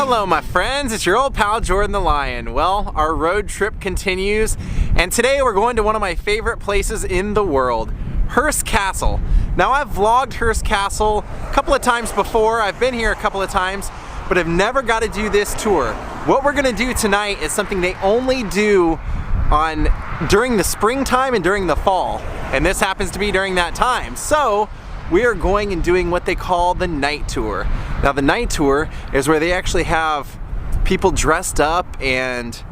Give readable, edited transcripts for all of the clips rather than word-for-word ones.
Hello my friends, it's your old pal Jordan the Lion. Well, our road trip continues, and today we're going to one of my favorite places in the world, Hearst Castle. Now I've vlogged Hearst Castle a couple of times before, I've been here a couple of times, but I've never got to do this tour. What we're going to do tonight is something they only do during the springtime and during the fall, and this happens to be during that time. So we are going and doing what they call the night tour. Now the night tour is where they actually have people dressed up and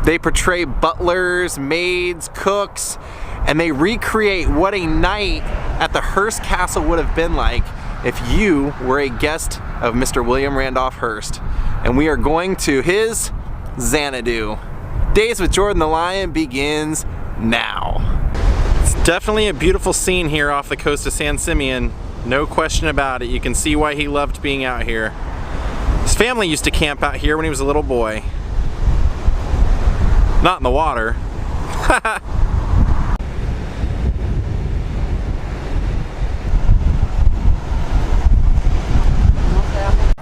they portray butlers, maids, cooks, and they recreate what a night at the Hearst Castle would have been like if you were a guest of Mr. William Randolph Hearst. And we are going to his Xanadu. Daze with Jordan the Lion begins now. It's definitely a beautiful scene here off the coast of San Simeon. No question about it. You can see why he loved being out here. His family used to camp out here when he was a little boy. Not in the water.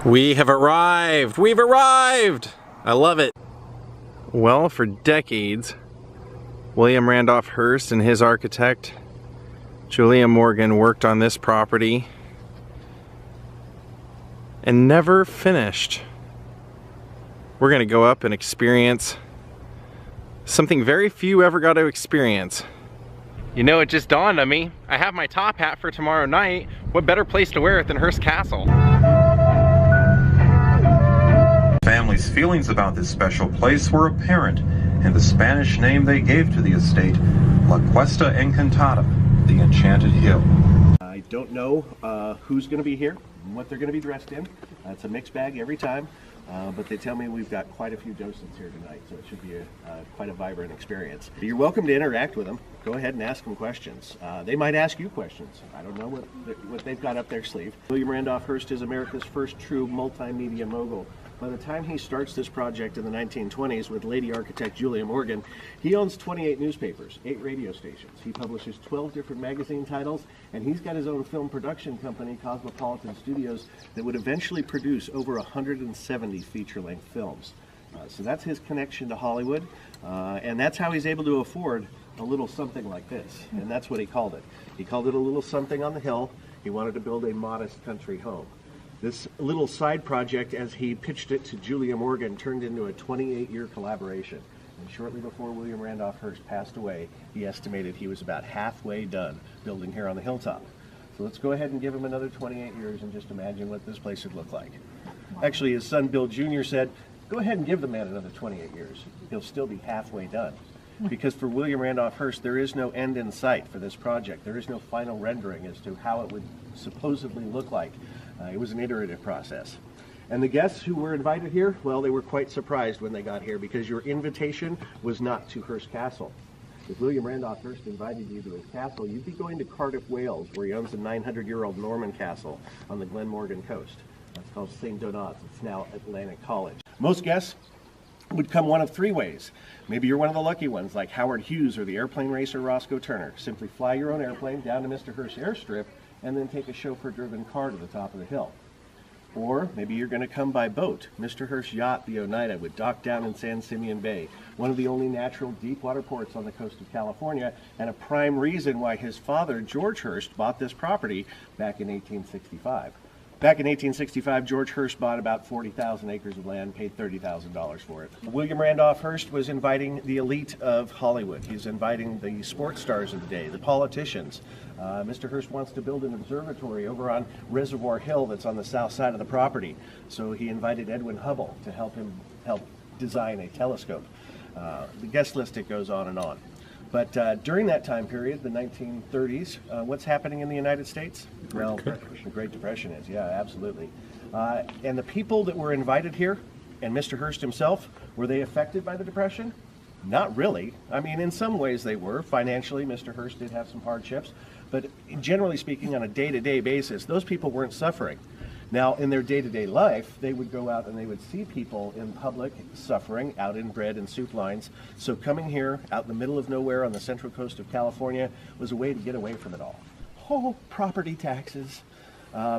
We have arrived! We've arrived! I love it. Well, for decades, William Randolph Hearst and his architect, Julia Morgan, worked on this property and never finished. We're going to go up and experience something very few ever got to experience. You know, it just dawned on me. I have my top hat for tomorrow night. What better place to wear it than Hearst Castle? Family's feelings about this special place were apparent in the Spanish name they gave to the estate, La Cuesta Encantada, the Enchanted Hill. I don't know who's going to be here and what they're going to be dressed in. It's a mixed bag every time, but they tell me we've got quite a few docents here tonight, so it should be quite a vibrant experience. You're welcome to interact with them. Go ahead and ask them questions. They might ask you questions. I don't know what they've got up their sleeve. William Randolph Hearst is America's first true multimedia mogul. By the time he starts this project in the 1920s with lady architect Julia Morgan, he owns 28 newspapers, 8 radio stations. He publishes 12 different magazine titles, and he's got his own film production company, Cosmopolitan Studios, that would eventually produce over 170 feature-length films. So that's his connection to Hollywood, and that's how he's able to afford a little something like this, and that's what he called it. He called it a little something on the hill. He wanted to build a modest country home. This little side project, as he pitched it to Julia Morgan, turned into a 28-year collaboration. And shortly before William Randolph Hearst passed away, he estimated he was about halfway done building here on the hilltop. So let's go ahead and give him another 28 years and just imagine what this place would look like. Actually, his son Bill Jr. said, go ahead and give the man another 28 years. He'll still be halfway done. Because for William Randolph Hearst, there is no end in sight for this project. There is no final rendering as to how it would supposedly look like. It was an iterative process. And the guests who were invited here, well, they were quite surprised when they got here because your invitation was not to Hearst Castle. If William Randolph Hearst invited you to his castle, you'd be going to Cardiff, Wales, where he owns a 900-year-old Norman castle on the Glenmorgan coast. That's called St. Donat's. It's now Atlantic College. Most guests would come one of 3 ways. Maybe you're one of the lucky ones, like Howard Hughes or the airplane racer Roscoe Turner. Simply fly your own airplane down to Mr. Hearst's airstrip and then take a chauffeur-driven car to the top of the hill. Or maybe you're going to come by boat. Mr. Hearst's yacht, the Oneida, would dock down in San Simeon Bay, one of the only natural deep water ports on the coast of California, and a prime reason why his father, George Hearst, bought this property back in 1865. Back in 1865, George Hearst bought about 40,000 acres of land, paid $30,000 for it. William Randolph Hearst was inviting the elite of Hollywood. He's inviting the sports stars of the day, the politicians. Mr. Hearst wants to build an observatory over on Reservoir Hill that's on the south side of the property. So he invited Edwin Hubble to help design a telescope. The guest list, it goes on and on. But during that time period, the 1930s, what's happening in the United States? Well, the Great Depression is, yeah, absolutely. And the people that were invited here, and Mr. Hearst himself, were they affected by the Depression? Not really. I mean, in some ways they were. Financially, Mr. Hearst did have some hardships. But generally speaking, on a day-to-day basis, those people weren't suffering. Now, in their day-to-day life, they would go out and they would see people in public suffering out in bread and soup lines. So coming here out in the middle of nowhere on the central coast of California was a way to get away from it all. Oh, property taxes,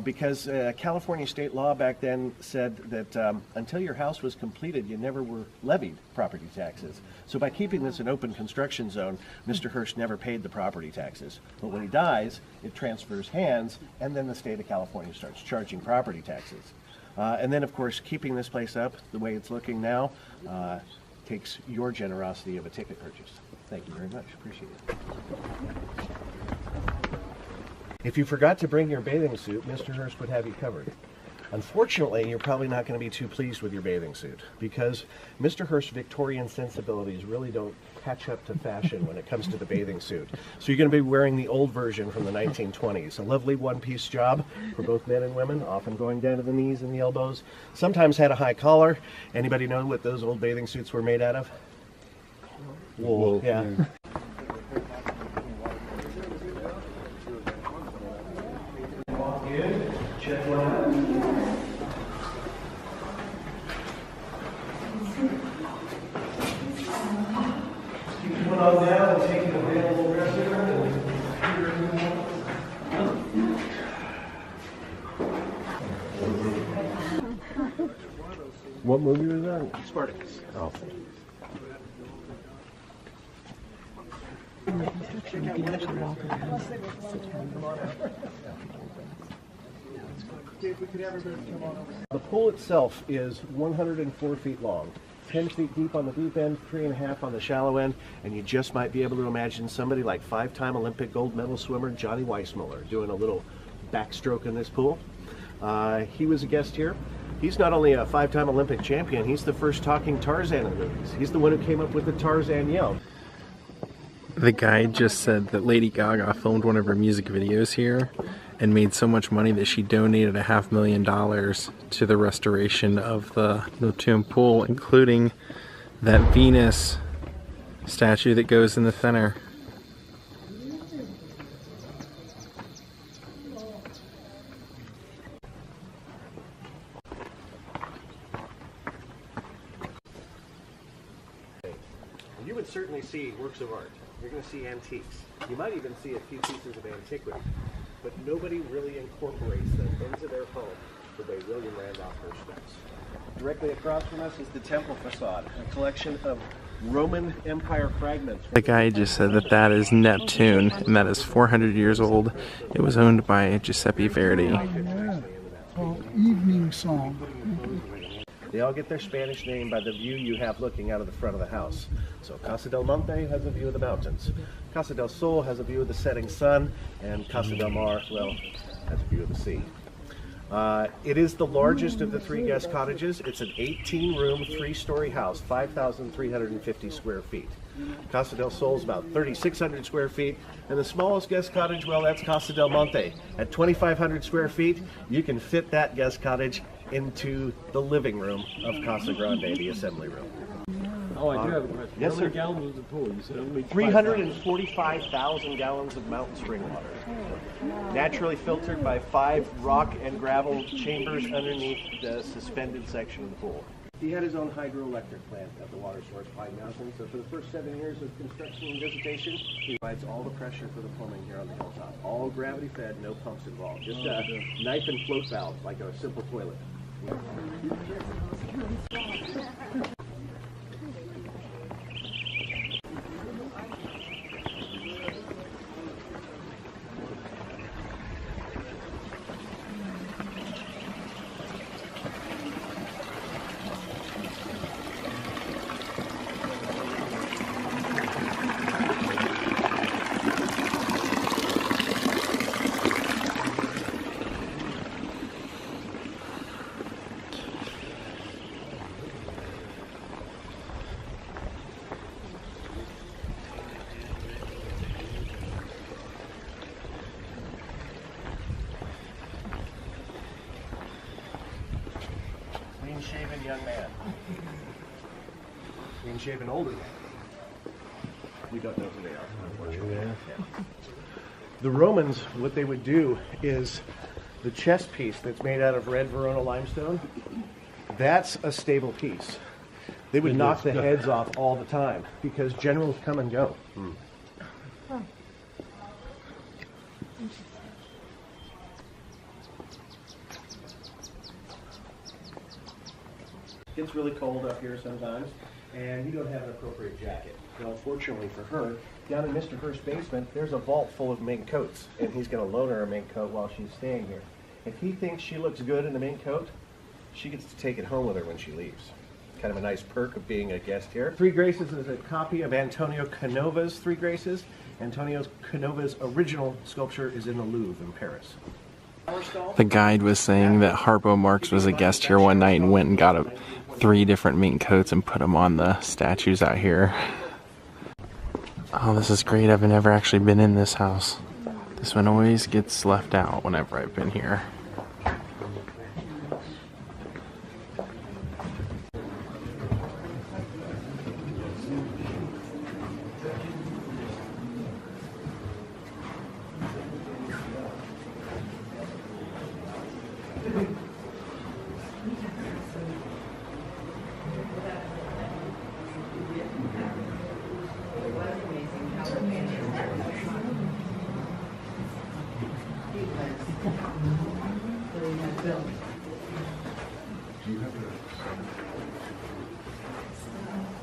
because California state law back then said that until your house was completed, you never were levied property taxes. So by keeping this an open construction zone, Mr. Hearst never paid the property taxes. But when he dies, it transfers hands, and then the state of California starts charging property taxes. And then, of course, keeping this place up the way it's looking now takes your generosity of a ticket purchase. Thank you very much. Appreciate it. If you forgot to bring your bathing suit, Mr. Hearst would have you covered. Unfortunately, you're probably not going to be too pleased with your bathing suit because Mr. Hearst's Victorian sensibilities really don't catch up to fashion when it comes to the bathing suit. So you're going to be wearing the old version from the 1920s. A lovely one-piece job for both men and women, often going down to the knees and the elbows. Sometimes had a high collar. Anybody know what those old bathing suits were made out of? Wool. Yeah. Check one out. Keep one on down and take an available restroom. What movie was that? Spartacus. Oh. The pool itself is 104 feet long, 10 feet deep on the deep end, 3.5 on the shallow end, and you just might be able to imagine somebody like 5-time Olympic gold medal swimmer Johnny Weissmuller doing a little backstroke in this pool. He was a guest here. He's not only a 5-time Olympic champion, he's the first talking Tarzan in the movies. He's the one who came up with the Tarzan yell. The guy just said that Lady Gaga filmed one of her music videos here and made so much money that she donated $500,000 to the restoration of the Notre pool, including that Venus statue that goes in the center. You would certainly see works of art. You're going to see antiques. You might even see a few pieces of antiquity. But nobody really incorporates them into their home the way William Randolph Hearst does. Directly across from us is the temple facade, a collection of Roman Empire fragments. The guy just said that that is Neptune, and that is 400 years old. It was owned by Giuseppe Verdi. Yeah. Oh, evening song. They all get their Spanish name by the view you have looking out of the front of the house. So Casa del Monte has a view of the mountains. Casa del Sol has a view of the setting sun, and Casa del Mar, well, has a view of the sea. It is the largest of the 3 guest cottages. It's an 18-room, 3-story house, 5,350 square feet. Casa del Sol is about 3,600 square feet, and the smallest guest cottage, well, that's Casa del Monte. At 2,500 square feet, you can fit that guest cottage into the living room of Casa Grande, the assembly room. Oh, I do have a question. Yes, How many sir. gallons was the pool? You said only 345,000 gallons of mountain spring water. Naturally filtered by 5 rock and gravel chambers underneath the suspended section of the pool. He had his own hydroelectric plant at the water source, Pine Mountain, so for the first 7 years of construction and visitation, he provides all the pressure for the plumbing here on the hilltop. All gravity fed, no pumps involved. Just a knife and float valve, like a simple toilet. Clean-shaven young man. Clean-shaven older man. We don't know who they are, unfortunately. Yeah. The Romans, what they would do is the chest piece that's made out of red Verona limestone, that's a stable piece. They would knock the heads off all the time because generals come and go. gets really cold up here sometimes, and you don't have an appropriate jacket. Well, fortunately for her, down in Mr. Hearst's basement, there's a vault full of mink coats, and he's going to loan her a mink coat while she's staying here. If he thinks she looks good in a mink coat, she gets to take it home with her when she leaves. Kind of a nice perk of being a guest here. Three Graces is a copy of Antonio Canova's Three Graces. Antonio Canova's original sculpture is in the Louvre in Paris. The guide was saying that Harpo Marx was a guest here one night and went and got 3 different mink coats and put them on the statues out here. Oh, this is great. I've never actually been in this house. This one always gets left out whenever I've been here.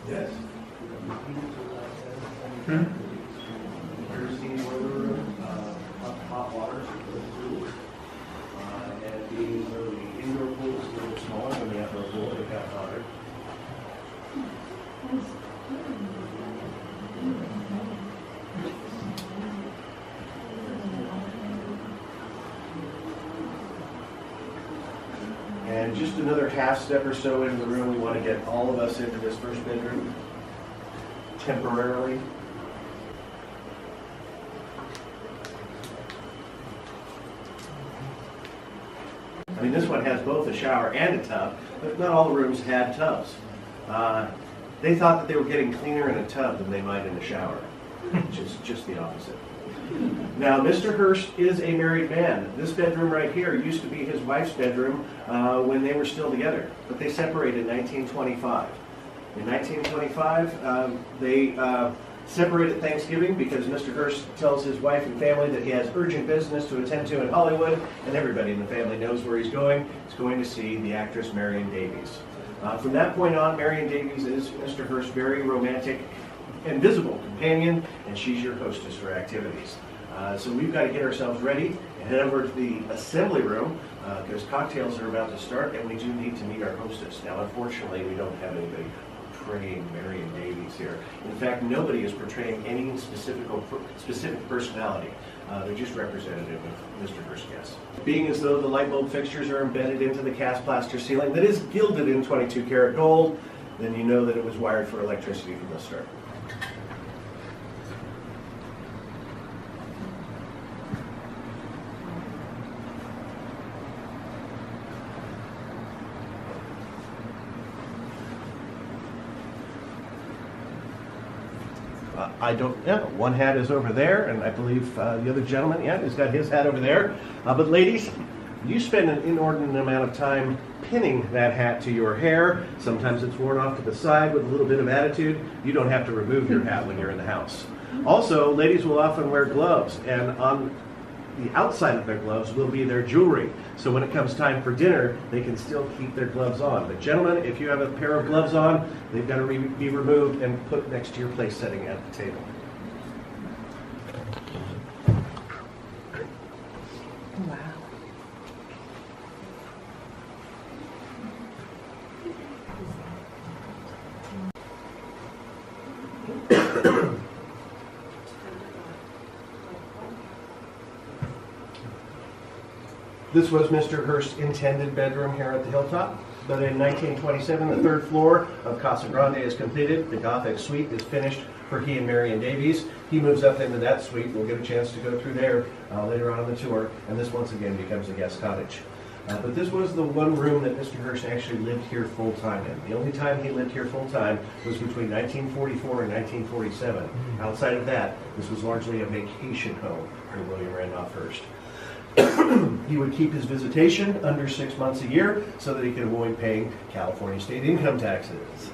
Yes. Here's the boiler room, hot water, and being the indoor pool is a little smaller than the outdoor pool, they've got hotter. And just another half step or so into the room, we want to get all of us into this first bedroom temporarily. I mean, this one has both a shower and a tub, but not all the rooms had tubs. They thought that they were getting cleaner in a tub than they might in a shower, which is just the opposite. Now, Mr. Hearst is a married man. This bedroom right here used to be his wife's bedroom when they were still together, but they separated in 1925. In 1925, they separated Thanksgiving because Mr. Hearst tells his wife and family that he has urgent business to attend to in Hollywood, and everybody in the family knows where he's going. He's going to see the actress Marion Davies. From that point on, Marion Davies is Mr. Hearst's very romantic and visible companion, and she's your hostess for activities. So we've got to get ourselves ready and head over to the assembly room because cocktails are about to start, and we do need to meet our hostess. Now, unfortunately, we don't have anybody portraying Marion Davies here. In fact, nobody is portraying any specific personality. They're just representative of Mr. Hearst's guests. Being as though the light bulb fixtures are embedded into the cast plaster ceiling that is gilded in 22 karat gold, then you know that it was wired for electricity from the start. I don't know. One hat is over there, and I believe the other gentleman, has got his hat over there. But ladies, you spend an inordinate amount of time pinning that hat to your hair. Sometimes it's worn off to the side with a little bit of attitude. You don't have to remove your hat when you're in the house. Also, ladies will often wear gloves, and on the outside of their gloves will be their jewelry. So when it comes time for dinner, they can still keep their gloves on. But gentlemen, if you have a pair of gloves on, they've got to be removed and put next to your place setting at the table. Wow. This was Mr. Hearst's intended bedroom here at the Hilltop, but in 1927, the third floor of Casa Grande is completed. The Gothic suite is finished for he and Marion Davies. He moves up into that suite. We'll get a chance to go through there later on in the tour, and this once again becomes a guest cottage. But this was the one room that Mr. Hearst actually lived here full-time in. The only time he lived here full-time was between 1944 and 1947. Outside of that, this was largely a vacation home for William Randolph Hearst. He would keep his visitation under 6 months a year so that he could avoid paying California state income taxes.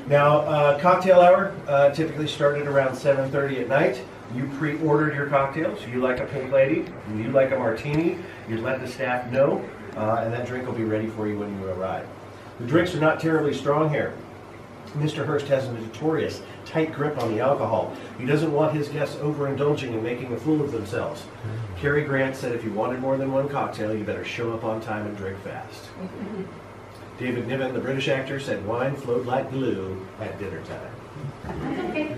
Now, cocktail hour typically started around 7:30 at night. You pre-ordered your cocktails. You like a pink lady, you like a martini, you let the staff know, and that drink will be ready for you when you arrive. The drinks are not terribly strong here. Mr. Hearst has a notorious tight grip on the alcohol. He doesn't want his guests overindulging and making a fool of themselves. Cary Grant said if you wanted more than one cocktail, you better show up on time and drink fast. David Niven, the British actor, said wine flowed like glue at dinner time. Okay.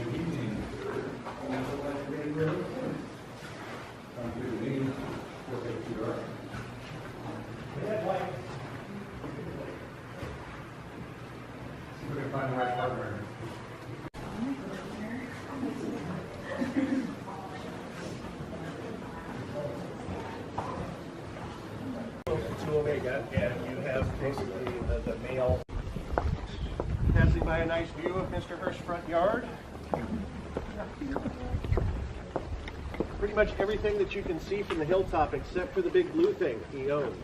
Omega, and you have basically the male. Passing by a nice view of Mr. Hearst's front yard. Pretty much everything that you can see from the hilltop except for the big blue thing he owned.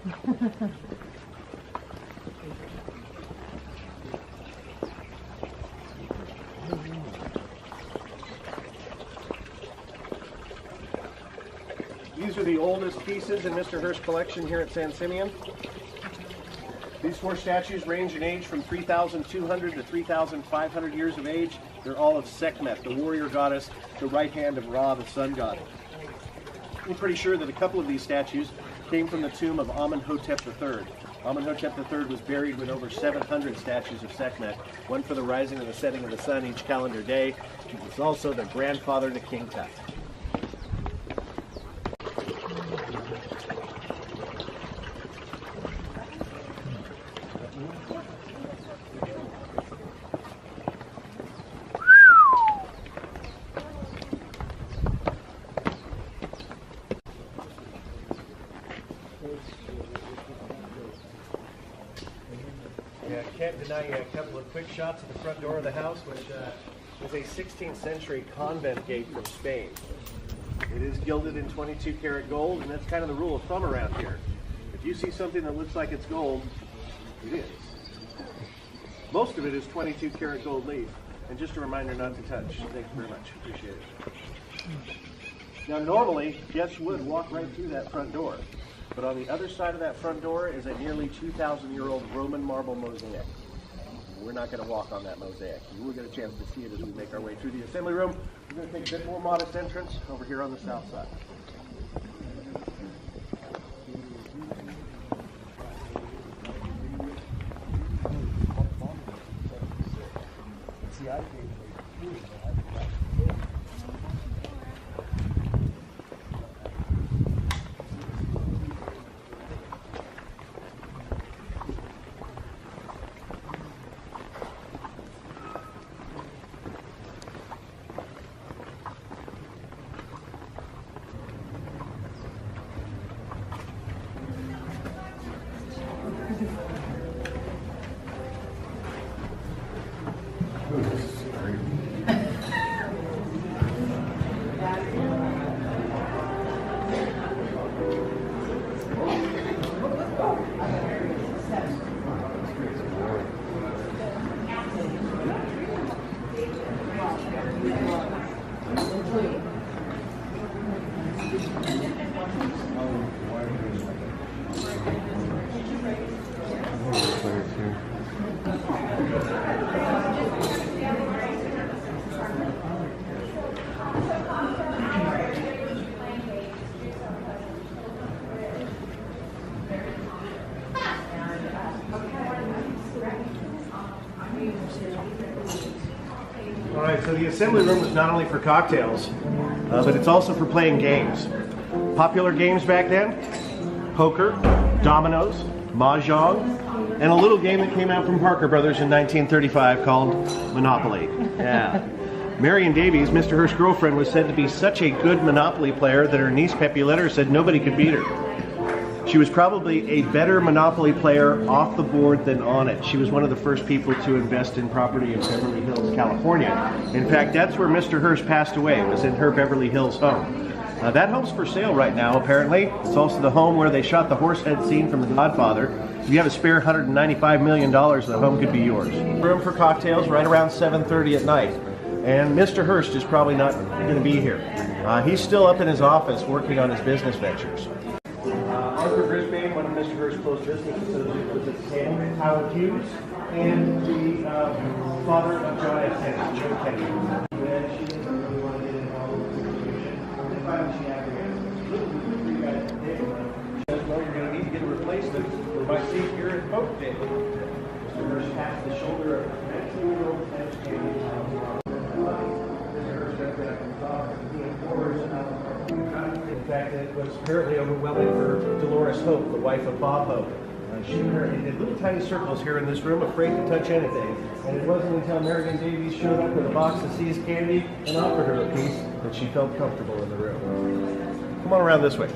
These are the oldest pieces in Mr. Hearst's collection here at San Simeon. These four statues range in age from 3,200 to 3,500 years of age. They're all of Sekhmet, the warrior goddess, the right hand of Ra, the sun god. I'm pretty sure that a couple of these statues came from the tomb of Amenhotep III. Amenhotep III was buried with over 700 statues of Sekhmet, one for the rising and the setting of the sun each calendar day. He was also the grandfather to King Tut. Yeah, can't deny you a couple of quick shots at the front door of the house, which is a 16th century convent gate from Spain. It is gilded in 22 karat gold, and that's kind of the rule of thumb around here. If you see something that looks like it's gold, it is. Most of it is 22 karat gold leaf, and just a reminder not to touch. Thank you very much, appreciate it. Now normally, guests would walk right through that front door. But on the other side of that front door is a nearly 2,000-year-old Roman marble mosaic. We're not going to walk on that mosaic. You will get a chance to see it as we make our way through the assembly room. We're going to take a bit more modest entrance over here on the south side. All right, so the assembly room is not only for cocktails, but it's also for playing games. Popular games back then: poker, dominoes, mahjong, and a little game that came out from Parker Brothers in 1935 called Monopoly. Yeah. Marion Davies, Mr. Hearst's girlfriend, was said to be such a good Monopoly player that her niece Pepuletta said nobody could beat her. She was probably a better Monopoly player off the board than on it. She was one of the first people to invest in property in Beverly Hills, California. In fact, that's where Mr. Hearst passed away, was in her Beverly Hills home. That home's for sale right now, apparently. It's also the home where they shot the horsehead scene from The Godfather. If you have a spare $195 million, the home could be yours. Room for cocktails right around 7:30 at night. And Mr. Hearst is probably not going to be here. He's still up in his office working on his business ventures. Arthur Brisbane, one of Mr. Hearst's close business associates, was at table, Tyler Hughes, and the father of John F. Kennedy, Joe Kennedy. And she doesn't really want to get involved in the situation. And finally she acquiesces. You guys at the table. She says, well, you're going to need to get a replacement for my seat here at Pope table. Mr. Hearst taps the shoulder of 19-year-old Ted Kennedy. In fact, it was apparently overwhelming for Dolores Hope, the wife of Bob Hope. She apparently did little tiny circles here in this room, afraid to touch anything. And it wasn't until Marion Davies showed up with a box of See's candy and offered her a piece that she felt comfortable in the room. Come on around this way.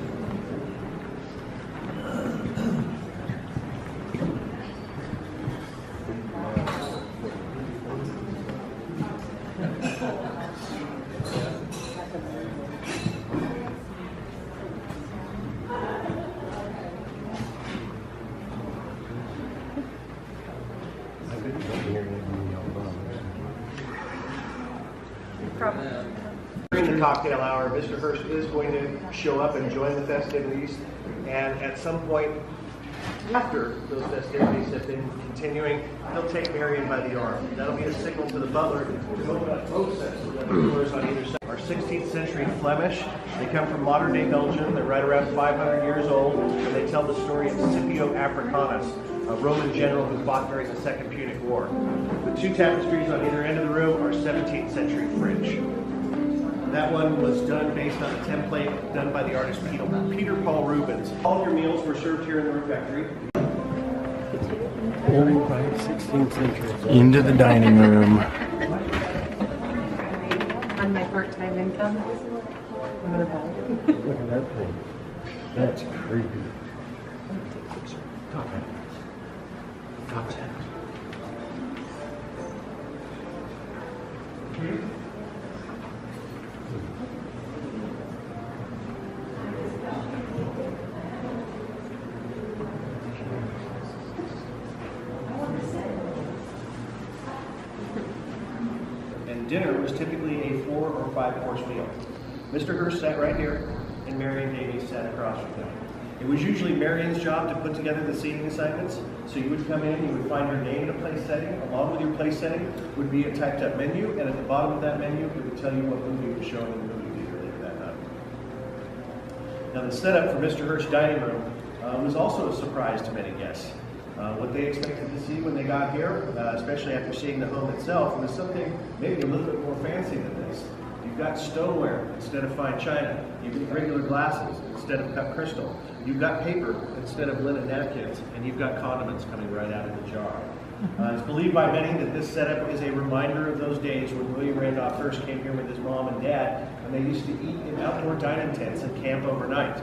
During the cocktail hour, Mr. Hearst is going to show up and join the festivities, and at some point after those festivities have been continuing, he'll take Marion by the arm. That'll be a signal to the butler to open up both sets of doors on either side. Our 16th century Flemish, they come from modern day Belgium, they're right around 500 years old, and they tell the story of Scipio Africanus, a Roman general who fought during the Second Punic War. The two tapestries on either end of the room are 17th century French. That one was done based on a template done by the artist Peter Paul Rubens. All of your meals were served here in the refectory. Old by 16th century. Into the dining room. On my part-time income. Look at that thing. That's creepy. And dinner was typically a 4 or 5 course meal. Mr. Hearst sat right here, and Marion Davies sat across from him. It was usually Marion's job to put together the seating assignments, so you would come in, you would find your name in a place setting. Along with your place setting would be a typed up menu, and at the bottom of that menu, it would tell you what movie was showing in the movie theater later that night. Now the setup for Mr. Hearst's dining room was also a surprise to many guests. What they expected to see when they got here, especially after seeing the home itself, was something maybe a little bit more fancy than this. You've got stoneware instead of fine china. You've got regular glasses instead of cut crystal. You've got paper instead of linen napkins, and you've got condiments coming right out of the jar. It's believed by many that this setup is a reminder of those days when William Randolph Hearst came here with his mom and dad, and they used to eat in outdoor dining tents and camp overnight.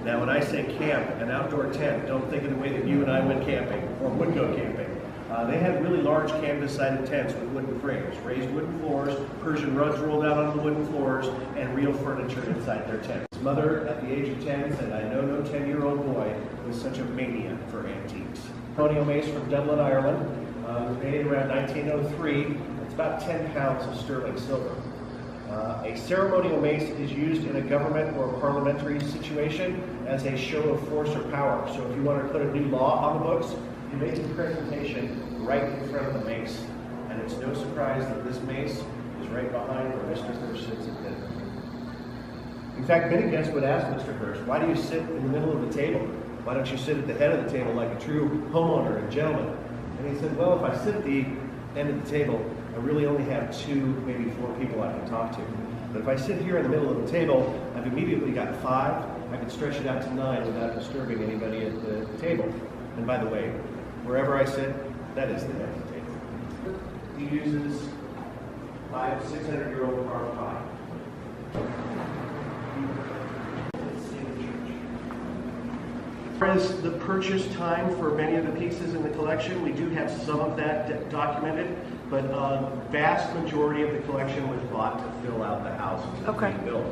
Now, when I say camp, an outdoor tent, don't think of the way that you and I went camping or would go camping. They had really large canvas-sided tents with wooden frames, raised wooden floors, Persian rugs rolled out on the wooden floors, and real furniture inside their tents. His mother, at the age of 10, said, "I know no 10-year-old boy with such a mania for antiques." Ceremonial mace from Dublin, Ireland, was made around 1903. It's about 10 pounds of sterling silver. A ceremonial mace is used in a government or parliamentary situation as a show of force or power. So if you want to put a new law on the books, you make the presentation right in front of the mace. And it's no surprise that this mace is right behind where Mr. Hearst sits at dinner. In fact, many guests would ask Mr. Hearst, why do you sit in the middle of the table? Why don't you sit at the head of the table like a true homeowner and gentleman? And he said, well, if I sit at the end of the table, I really only have 2, maybe 4 people I can talk to. But if I sit here in the middle of the table, I've immediately got 5. I can stretch it out to 9 without disturbing anybody at the table. And by the way, wherever I sit, that is the head of the table. He uses 500- to 600-year-old carved pie. As the purchase time for many of the pieces in the collection, we do have some of that documented, but a vast majority of the collection was bought to fill out the house that was being built.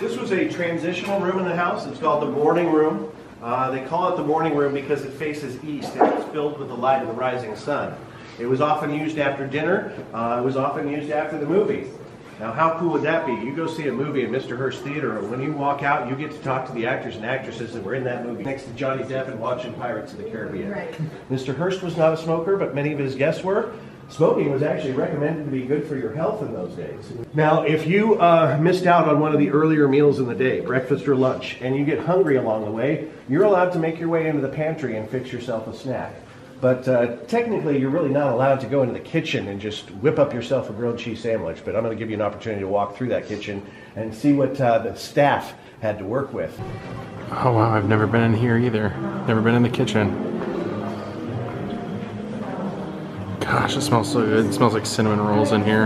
This was a transitional room in the house. It's called the morning room. They call it the morning room because it faces east and it's filled with the light of the rising sun. It was often used after dinner. It was often used after the movie. Now, how cool would that be? You go see a movie in Mr. Hearst Theater, and when you walk out, you get to talk to the actors and actresses that were in that movie next to Johnny Depp and watching Pirates of the Caribbean. Right. Mr. Hearst was not a smoker, but many of his guests were. Smoking was actually recommended to be good for your health in those days. Now, if you missed out on one of the earlier meals in the day, breakfast or lunch, and you get hungry along the way, you're allowed to make your way into the pantry and fix yourself a snack. But technically, you're really not allowed to go into the kitchen and just whip up yourself a grilled cheese sandwich. But I'm going to give you an opportunity to walk through that kitchen and see what the staff had to work with. Oh wow, I've never been in here either. Never been in the kitchen. Gosh, it smells so good. It smells like cinnamon rolls in here.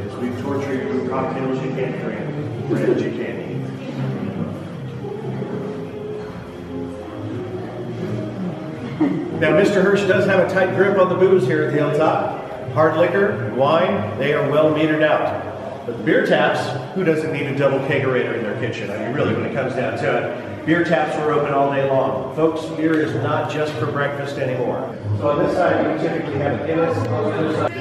As we torture you with cocktails you can't drink, bread you can't eat. Now, Mr. Hearst does have a tight grip on the booze here at the Hilltop. Hard liquor and wine, they are well metered out. But the beer taps, who doesn't need a double kegerator in their kitchen? I mean, really, when it comes down to it, beer taps were open all day long. Folks, beer is not just for breakfast anymore. So on this side, we typically have a Guinness. On the other side,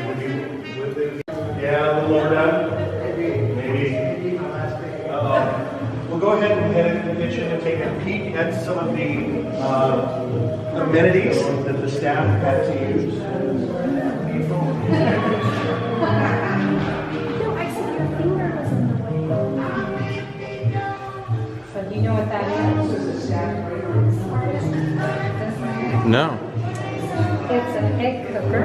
yeah, a little overdone. Maybe. We'll go ahead and head into the kitchen and take a peek at some of the amenities that the staff had to use. So do you know what that is? No. It's an egg cooker,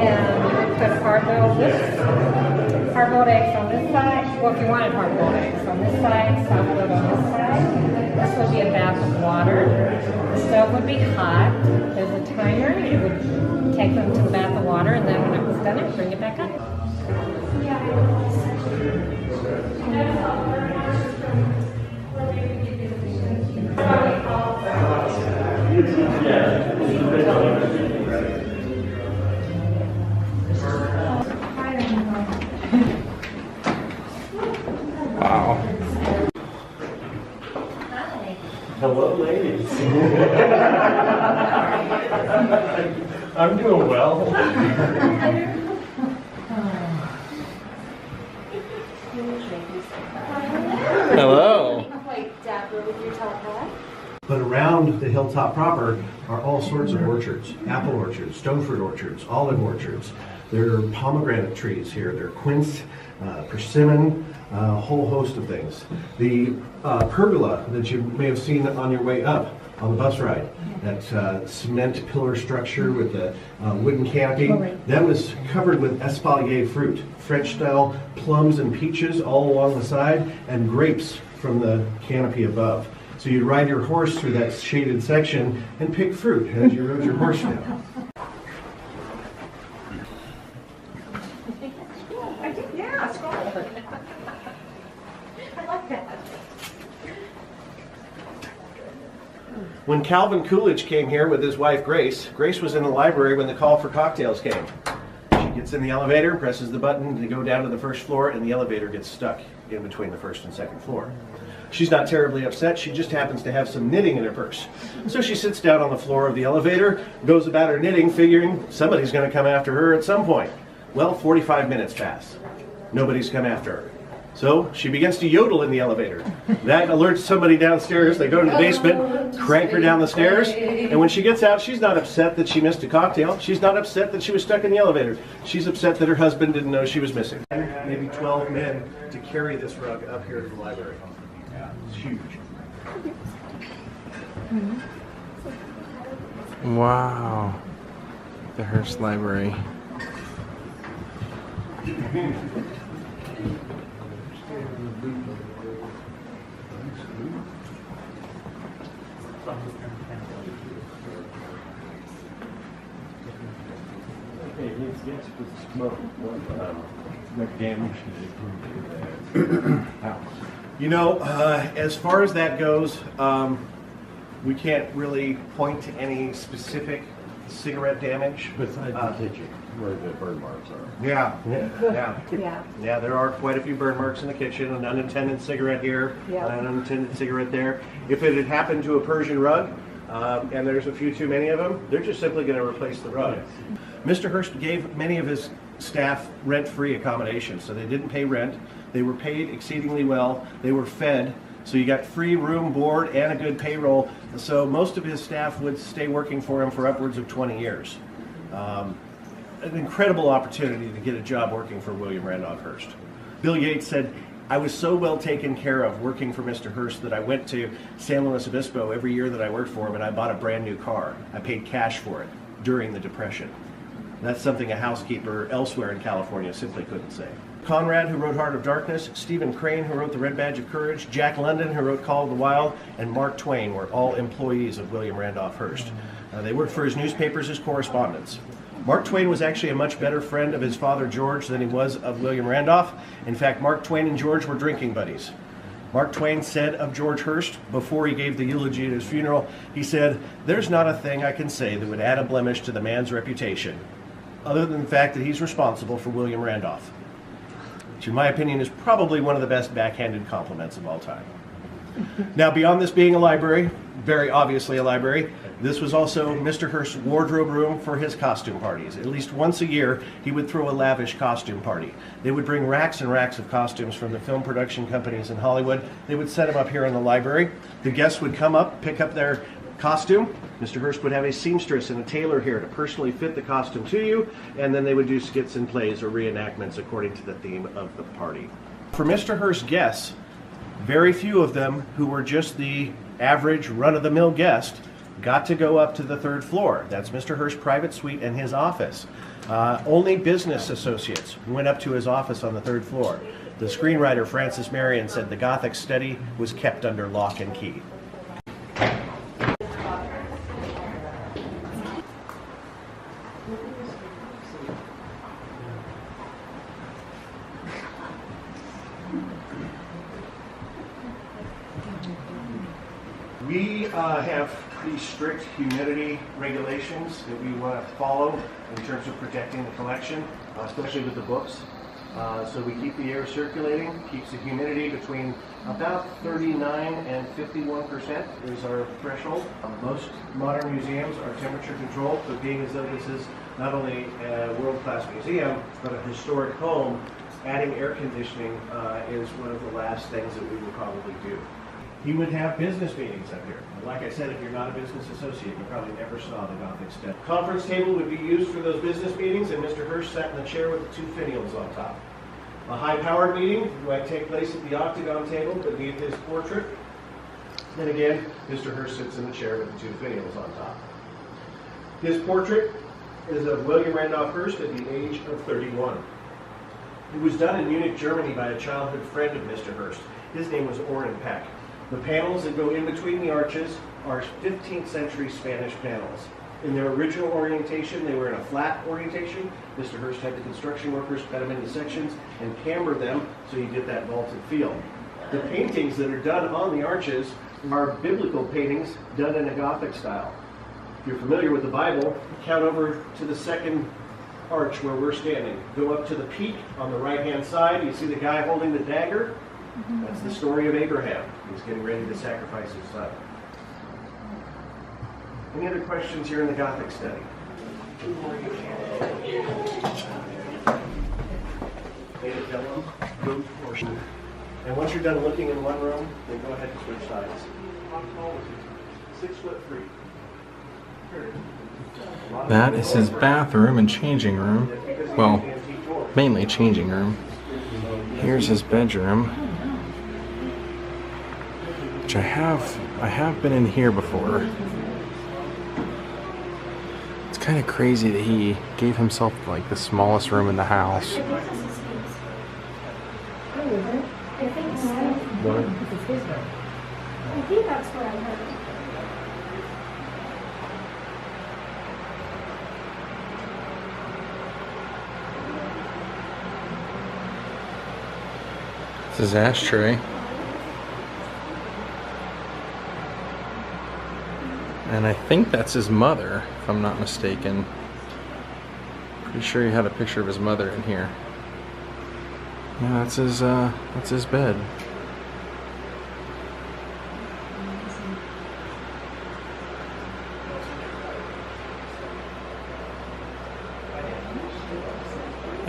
and you put hard-boiled eggs on this side. Well, if you wanted hard-boiled eggs on this side, soft-boiled on this side. This would be a bath of water. The stove would be hot. There's a timer. It would take them to the bath of water, and then when it was done, it would bring it back up. Wow. Hello, ladies. I'm doing well. Hello. But around the hilltop proper are all sorts of orchards. Apple orchards, stone fruit orchards, olive orchards. There are pomegranate trees here. There are quince, persimmon, a whole host of things. The pergola that you may have seen on your way up on the bus ride, that cement pillar structure with the wooden canopy, that was covered with espalier fruit, French-style plums and peaches all along the side, and grapes from the canopy above. So you'd ride your horse through that shaded section and pick fruit as you rode your horse down. Yeah, scroll. I like that. When Calvin Coolidge came here with his wife Grace, Grace was in the library when the call for cocktails came. She gets in the elevator, presses the button to go down to the first floor, and the elevator gets stuck in between the first and second floor. She's not terribly upset, she just happens to have some knitting in her purse. So she sits down on the floor of the elevator, goes about her knitting, figuring somebody's going to come after her at some point. Well, 45 minutes pass. Nobody's come after her. So she begins to yodel in the elevator. That alerts somebody downstairs. They go to the basement, crank her down the stairs, and when she gets out, she's not upset that she missed a cocktail. She's not upset that she was stuck in the elevator. She's upset that her husband didn't know she was missing. Maybe 12 men to carry this rug up here to the library. It's huge. Wow. The Hearst Library. You know, as far as that goes, we can't really point to any specific cigarette damage. Besides the kitchen, where the burn marks are. Yeah, there are quite a few burn marks in the kitchen, an unintended cigarette here, Yeah. an unintended cigarette there. If it had happened to a Persian rug, and there's a few too many of them, they're just simply going to replace the rug. Mr. Hearst gave many of his staff rent-free accommodations, so they didn't pay rent. They were paid exceedingly well. They were fed, so you got free room, board, and a good payroll. So most of his staff would stay working for him for upwards of 20 years. An incredible opportunity to get a job working for William Randolph Hearst. Bill Yates said, "I was so well taken care of working for Mr. Hearst that I went to San Luis Obispo every year that I worked for him and I bought a brand new car. I paid cash for it during the Depression." That's something a housekeeper elsewhere in California simply couldn't say. Conrad, who wrote Heart of Darkness, Stephen Crane, who wrote The Red Badge of Courage, Jack London, who wrote Call of the Wild, and Mark Twain were all employees of William Randolph Hearst. They worked for his newspapers as correspondents. Mark Twain was actually a much better friend of his father George than he was of William Randolph. In fact, Mark Twain and George were drinking buddies. Mark Twain said of George Hearst, before he gave the eulogy at his funeral, he said, "There's not a thing I can say that would add a blemish to the man's reputation, other than the fact that he's responsible for William Randolph," which in my opinion is probably one of the best backhanded compliments of all time. Now, beyond this being a library, very obviously a library, this was also Mr. Hearst's wardrobe room for his costume parties. At least once a year, he would throw a lavish costume party. They would bring racks and racks of costumes from the film production companies in Hollywood. They would set them up here in the library. The guests would come up, pick up their costume. Mr. Hearst would have a seamstress and a tailor here to personally fit the costume to you, and then they would do skits and plays or reenactments according to the theme of the party. For Mr. Hearst's guests, very few of them who were just the average run-of-the-mill guest got to go up to the third floor. That's Mr. Hearst's private suite and his office. Only business associates went up to his office on the third floor. The screenwriter Francis Marion said the Gothic study was kept under lock and key. We have pretty strict humidity regulations that we want to follow in terms of protecting the collection, especially with the books. So we keep the air circulating, keeps the humidity between about 39 and 51% is our threshold. Most modern museums are temperature controlled, so being as though this is not only a world-class museum, but a historic home, adding air conditioning is one of the last things that we will probably do. He would have business meetings up here. And like I said, if you're not a business associate, you probably never saw the Gothic study. Conference table would be used for those business meetings, and Mr. Hearst sat in the chair with the two finials on top. A high-powered meeting might take place at the octagon table beneath his portrait. And again, Mr. Hearst sits in the chair with the two finials on top. His portrait is of William Randolph Hearst at the age of 31. It was done in Munich, Germany by a childhood friend of Mr. Hearst. His name was Orrin Peck. The panels that go in between the arches are 15th century Spanish panels. In their original orientation, they were in a flat orientation. Mr. Hearst had the construction workers cut them into sections and camber them so you get that vaulted feel. The paintings that are done on the arches are biblical paintings done in a Gothic style. If you're familiar with the Bible, count over to the second arch where we're standing. Go up to the peak on the right-hand side. You see the guy holding the dagger? That's the story of Abraham. He's getting ready to sacrifice his son. Any other questions here in the Gothic study? Native yellow, boot, or shoe. And once you're done looking in one room, then go ahead and switch sides. How tall is he? 6'3". That is his bathroom and changing room. Well, mainly changing room. Here's his bedroom, which I have been in here before. It's kind of crazy that he gave himself like the smallest room in the house. What? I think that's what I heard. It's his ashtray. And I think that's his mother, if I'm not mistaken. Pretty sure he had a picture of his mother in here. Yeah, that's his bed.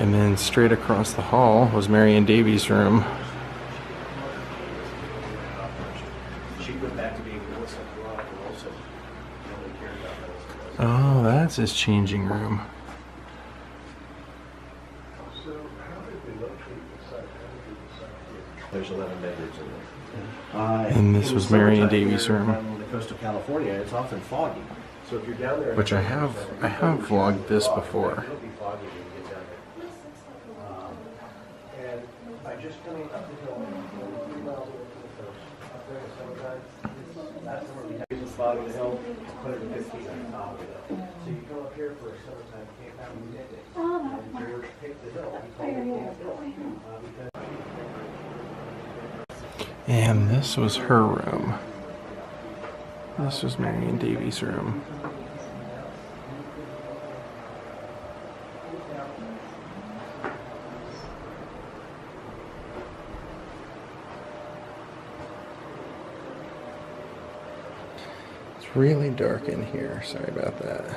And then straight across the hall was Mary and Davy's room. She went back to being also. Oh, that's his changing room. There's 11 bedrooms in there. And this was Mary and Davy's room. On the coast of California, it's often foggy. So if you're down there, Which I have vlogged this before. it'll be foggy when you get down there. And by just coming up the hill, 3 miles away from the coast, up there in the summertime, that's where we have the spot of the hill, 150 feet on top of the hill. So you come up here for a summertime camp out and picnic, and you pick the hill. We call it Camp Hill. And this was her room. This was Mary and Davy's room. It's really dark in here. Sorry about that.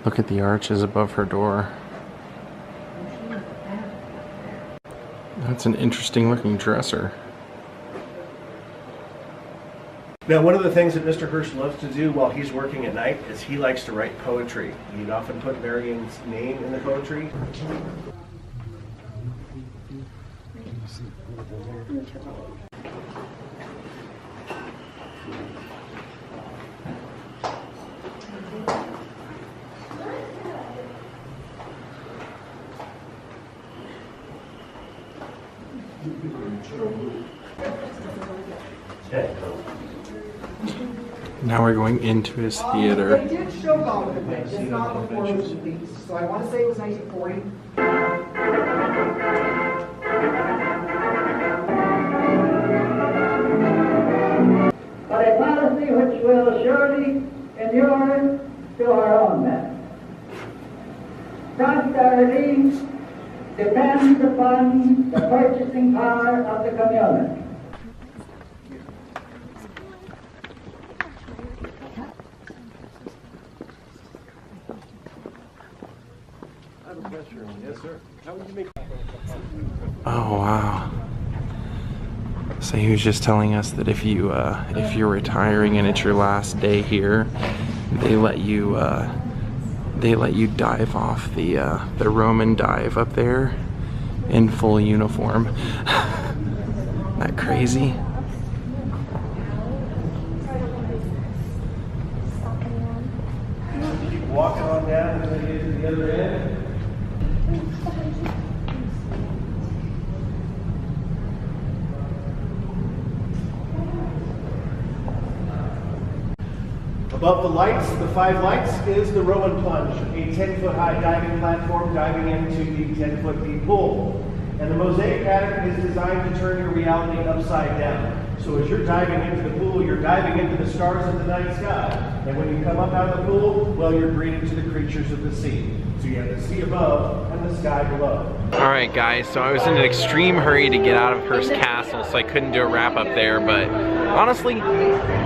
Look at the arches above her door. That's an interesting looking dresser. Now, one of the things that Mr. Hearst loves to do while he's working at night is he likes to write poetry. He'd often put Marion's name in the poetry. Now we're going into his theater. They did show golf in it, just not before it was released. So I want to say it was 1940. But a policy which will surely endure to our own men. Prosperity depends upon the purchasing power of the community. Yes, sir. How would you make? Oh wow! So he was just telling us that if you're retiring and it's your last day here, they let you dive off the Roman dive up there in full uniform. Isn't that crazy? Keep walking on down until you get to the other end. Above the lights, the 5 lights, is the Rowan Plunge, a 10-foot high diving platform diving into the 10-foot deep pool. And the mosaic pattern is designed to turn your reality upside down. So as you're diving into the pool, you're diving into the stars of the night sky. And when you come up out of the pool, well, you're greeted to the creatures of the sea. So you have the sea above and the sky below. Alright guys, so I was in an extreme hurry to get out of Hearst Castle, so I couldn't do a wrap up there, but honestly,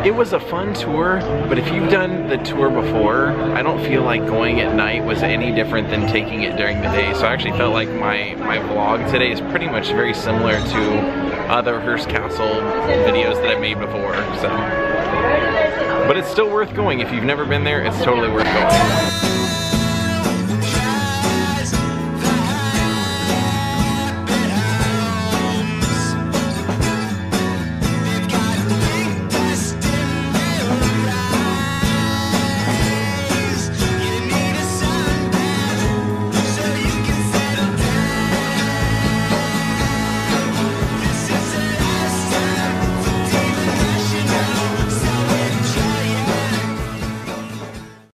it was a fun tour, but if you've done the tour before, I don't feel like going at night was any different than taking it during the day, so I actually felt like my vlog today is pretty much very similar to other Hearst Castle videos that I've made before, so. But it's still worth going. If you've never been there, it's totally worth going.